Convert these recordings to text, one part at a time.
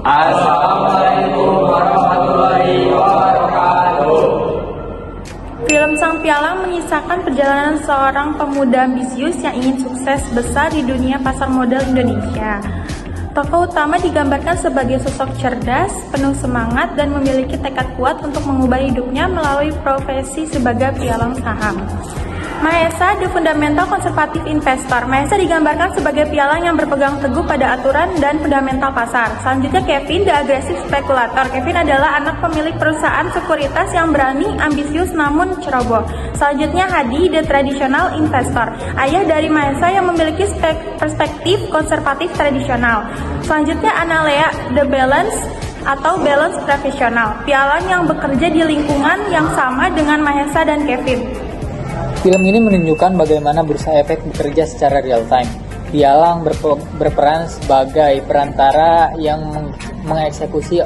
Assalamualaikum warahmatullahi wabarakatuh. Film Sang Pialang mengisahkan perjalanan seorang pemuda ambisius yang ingin sukses besar di dunia pasar modal Indonesia. Tokoh utama digambarkan sebagai sosok cerdas, penuh semangat, dan memiliki tekad kuat untuk mengubah hidupnya melalui profesi sebagai pialang saham. Mahesa, the fundamental konservatif investor. Mahesa digambarkan sebagai pialang yang berpegang teguh pada aturan dan fundamental pasar. Selanjutnya Kevin, the aggressive spekulator. Kevin adalah anak pemilik perusahaan sekuritas yang berani, ambisius, namun ceroboh. Selanjutnya Hadi, the traditional investor. Ayah dari Mahesa yang memiliki perspektif konservatif tradisional. Selanjutnya Analea, the balance atau balance profesional. Pialang yang bekerja di lingkungan yang sama dengan Mahesa dan Kevin. Film ini menunjukkan bagaimana bursa efek bekerja secara real time. Pialang berperan sebagai perantara yang mengeksekusi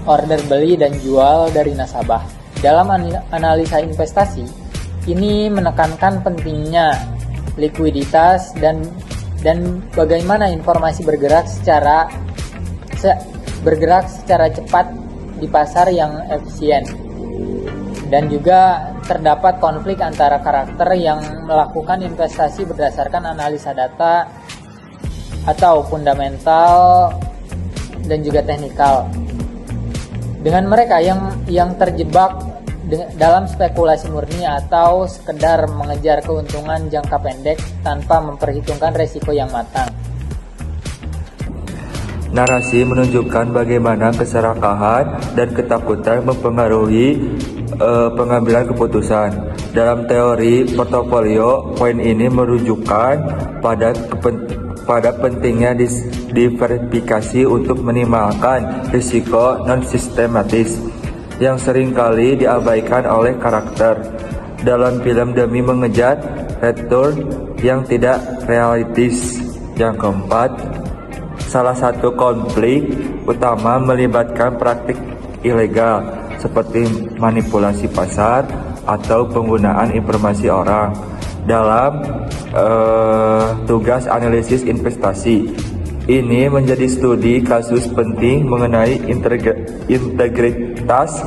order beli dan jual dari nasabah. Dalam analisa investasi, ini menekankan pentingnya likuiditas dan bagaimana informasi bergerak secara cepat di pasar yang efisien. Dan juga terdapat konflik antara karakter yang melakukan investasi berdasarkan analisa data atau fundamental dan juga teknikal. Dengan mereka yang terjebak dalam spekulasi murni atau sekedar mengejar keuntungan jangka pendek tanpa memperhitungkan resiko yang matang. Narasi menunjukkan bagaimana keserakahan dan ketakutan mempengaruhi pengambilan keputusan. Dalam teori portofolio, poin ini merujukkan pada pentingnya diversifikasi untuk minimalkan risiko non-sistematis yang seringkali diabaikan oleh karakter dalam film demi mengejar return yang tidak realistis. Yang keempat, salah satu konflik utama melibatkan praktik ilegal seperti manipulasi pasar atau penggunaan informasi orang dalam tugas analisis investasi. Ini menjadi studi kasus penting mengenai integritas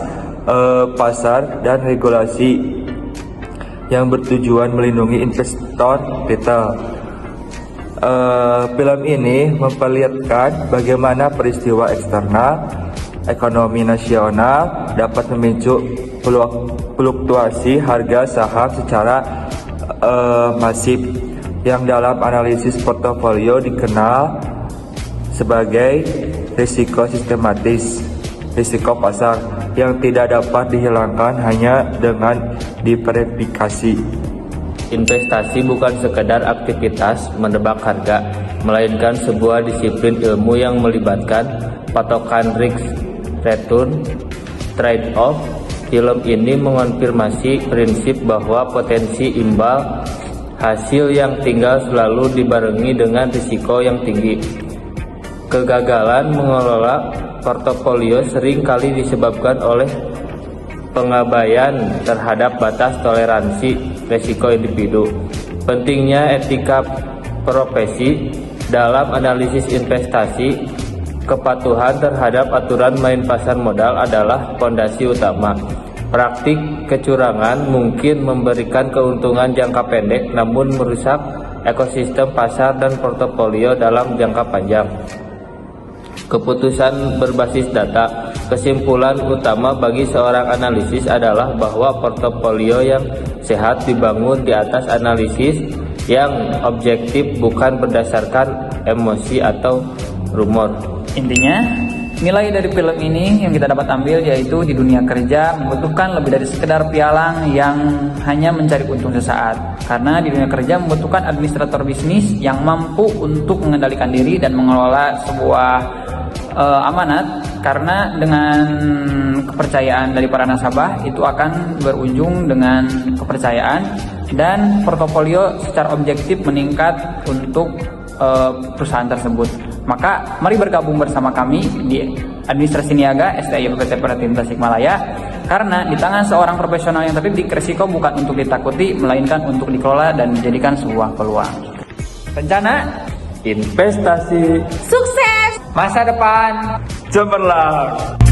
pasar dan regulasi yang bertujuan melindungi investor retail. Film ini memperlihatkan bagaimana peristiwa eksternal ekonomi nasional dapat memicu fluktuasi harga saham secara masif yang dalam analisis portofolio dikenal sebagai risiko sistematis, risiko pasar yang tidak dapat dihilangkan hanya dengan diverifikasi. Investasi bukan sekedar aktivitas menebak harga, melainkan sebuah disiplin ilmu yang melibatkan patokan risk return trade-off. Film ini mengonfirmasi prinsip bahwa potensi imbal hasil yang tinggal selalu dibarengi dengan risiko yang tinggi. Kegagalan mengelola portofolio sering kali disebabkan oleh pengabaian terhadap batas toleransi risiko individu. Pentingnya etika profesi dalam analisis investasi. Kepatuhan terhadap aturan main pasar modal adalah fondasi utama. Praktik kecurangan mungkin memberikan keuntungan jangka pendek namun merusak ekosistem pasar dan portofolio dalam jangka panjang. Keputusan berbasis data. Kesimpulan utama bagi seorang analisis adalah bahwa portofolio yang sehat dibangun di atas analisis yang objektif, bukan berdasarkan emosi atau rumor. Intinya, nilai dari film ini yang kita dapat ambil yaitu di dunia kerja membutuhkan lebih dari sekedar pialang yang hanya mencari untung sesaat. Karena di dunia kerja membutuhkan administrator bisnis yang mampu untuk mengendalikan diri dan mengelola sebuah amanat. Karena dengan kepercayaan dari para nasabah itu akan berujung dengan kepercayaan dan portofolio secara objektif meningkat untuk perusahaan tersebut. Maka mari bergabung bersama kami di Administrasi Niaga STI PT Perhatian Tasikmalaya, karena di tangan seorang profesional yang terdidik, risiko bukan untuk ditakuti melainkan untuk dikelola dan dijadikan sebuah peluang. Rencana Investasi Sukses! masa depan. cemerlang.